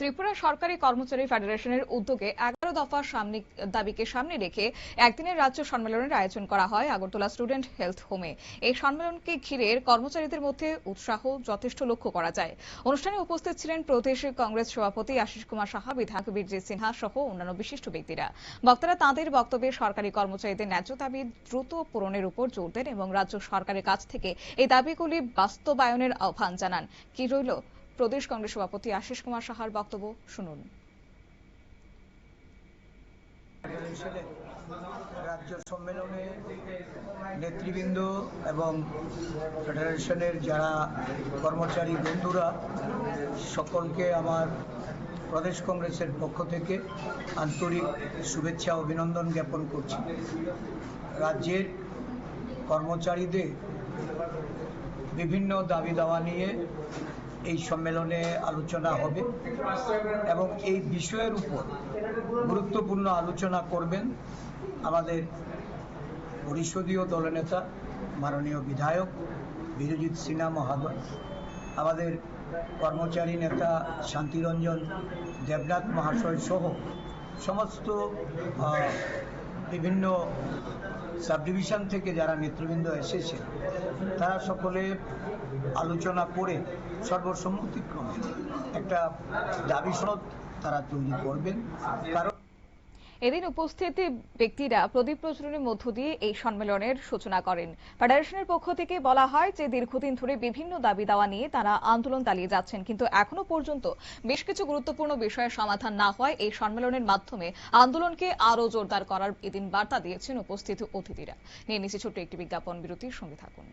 ত্রিপুরা সরকারি কর্মচারী ফেডারেশনের উদ্যোগে 11 দফা দাবিকে সামনে রেখে একদিনের রাজ্য সম্মেলনের আয়োজন করা হয় আগরতলা স্টুডেন্ট হেলথ হোমে। এই সম্মেলনকে ঘিরে কর্মচারীদের মধ্যে উৎসাহ যথেষ্ট লক্ষ্য করা যায়। অনুষ্ঠানে উপস্থিত ছিলেন প্রদেশ কংগ্রেস সভাপতি আশিস কুমার সাহা, বিধায়ক বীরজিৎ সিনহা সহ অন্যান্য বিশিষ্ট ব্যক্তিরা। বক্তারা তাঁদের বক্তব্যে সরকারি কর্মচারীদের ন্যায্য দাবি দ্রুত পূরণের উপর জোর দেন এবং রাজ্য সরকারের কাছ থেকে এই দাবিগুলি বাস্তবায়নের আহ্বান জানান। কি রইল প্রদেশ কংগ্রেস সভাপতি আশিস কুমার সাহার বক্তব্য, শুনুন। রাজ্য সম্মেলনে নেতৃবৃন্দ এবং ফেডারেশনের যারা কর্মচারী বন্ধুরা সকলকে আমার প্রদেশ কংগ্রেসের পক্ষ থেকে আন্তরিক শুভেচ্ছা অভিনন্দন জ্ঞাপন করছি। রাজ্যের কর্মচারীদের বিভিন্ন দাবি দাওয়া নিয়ে এই সম্মেলনে আলোচনা হবে এবং এই বিষয়ের উপর গুরুত্বপূর্ণ আলোচনা করবেন আমাদের পরিষদীয় দলনেতা মাননীয় বিধায়ক বীরজিৎ সিনহা মহোদয়, আমাদের কর্মচারী নেতা শান্তিরঞ্জন দেবনাথ মহাশয় সহ সমস্ত বিভিন্ন সাব ডিভিশন থেকে যারা নেতৃবৃন্দ এসেছে তারা সকলে আলোচনা করে সর্বসম্মতিক্রমে একটা দাবি সনদ তারা তৈরি করবেন। কারণ এদিন উপস্থিত ব্যক্তিরা প্রদীপ প্রজ্বলনের মধ্য দিয়ে এই সম্মেলনের সূচনা করেন। ফেডারেশনের পক্ষ থেকে বলা হয় যে দীর্ঘদিন ধরে বিভিন্ন দাবি দাওয়া নিয়ে তারা আন্দোলন চালিয়ে যাচ্ছেন, কিন্তু এখনো পর্যন্ত বেশ কিছু গুরুত্বপূর্ণ বিষয়ের সমাধান না হয় এই সম্মেলনের মাধ্যমে আন্দোলনকে আরও জোরদার করার এদিন বার্তা দিয়েছেন উপস্থিত অতিথিরা। নিয়ে নিচ্ছে ছোট্ট একটি বিজ্ঞাপন বিরতির সঙ্গে থাকুন।